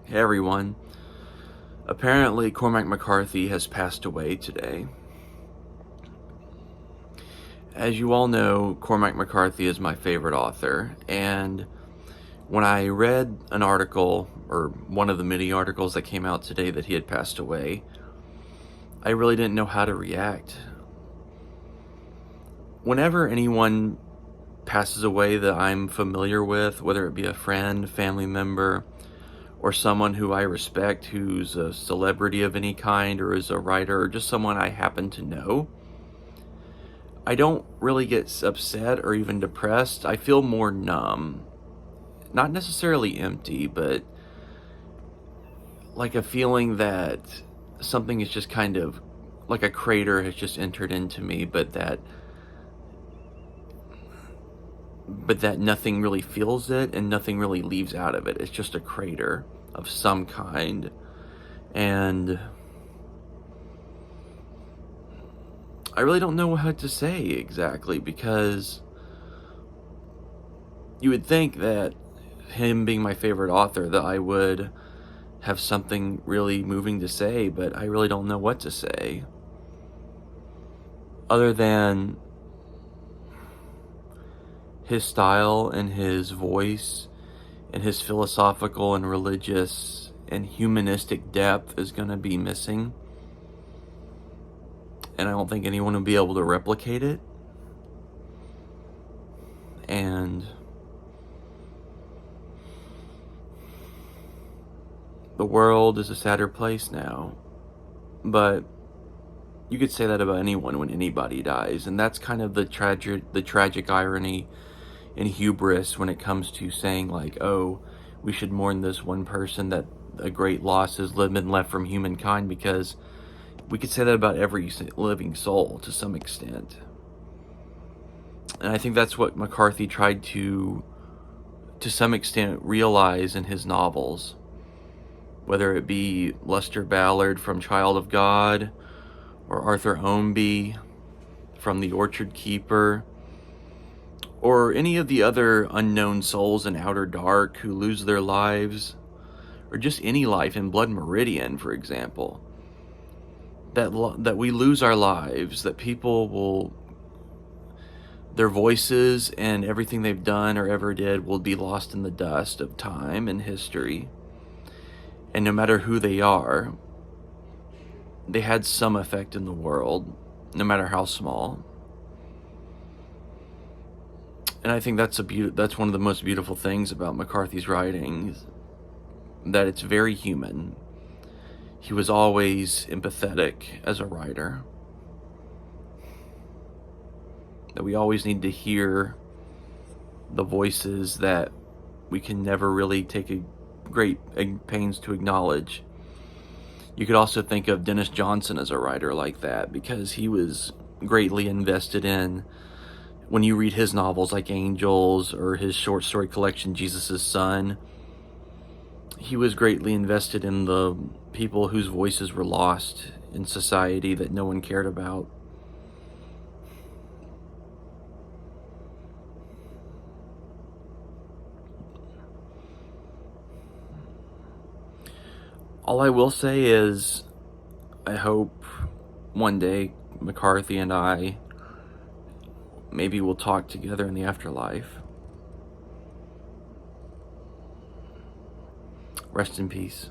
Hey everyone. Apparently, Cormac McCarthy has passed away today. As you all know, Cormac McCarthy is my favorite author, and when I read an article, or one of the many articles that came out today that he had passed away, I really didn't know how to react. Whenever anyone passes away that I'm familiar with, whether it be a friend, family member, or someone who I respect who's a celebrity of any kind or is a writer or just someone I happen to know, I don't really get upset or even depressed. I feel more numb. Not necessarily empty, but like a feeling that something is just kind of like a crater has just entered into me, but that nothing really feels it and nothing really leaves out of it. It's just a crater of some kind. And I really don't know what to say exactly, because you would think that him being my favorite author that I would have something really moving to say, but I really don't know what to say. Other than his style and his voice and his philosophical and religious and humanistic depth is going to be missing. And I don't think anyone will be able to replicate it. And the world is a sadder place now. But you could say that about anyone when anybody dies. And that's kind of the tragic irony and hubris when it comes to saying, like, oh, we should mourn this one person, that a great loss has been left from humankind, because we could say that about every living soul to some extent. And I think that's what McCarthy tried to some extent, realize in his novels. Whether it be Lester Ballard from Child of God, or Arthur Omby from The Orchard Keeper, or any of the other unknown souls in Outer Dark who lose their lives, or just any life in Blood Meridian, for example. That we lose our lives, that people will, their voices and everything they've done or ever did will be lost in the dust of time and history. And no matter who they are, they had some effect in the world, no matter how small. And I think that's one of the most beautiful things about McCarthy's writings, that it's very human. He was always empathetic as a writer. That we always need to hear the voices that we can never really take a great pains to acknowledge. You could also think of Dennis Johnson as a writer like that, because he was greatly invested in, when you read his novels like Angels or his short story collection Jesus' Son, he was greatly invested in the people whose voices were lost in society that no one cared about. All I will say is, I hope one day McCarthy and I maybe we'll talk together in the afterlife. Rest in peace.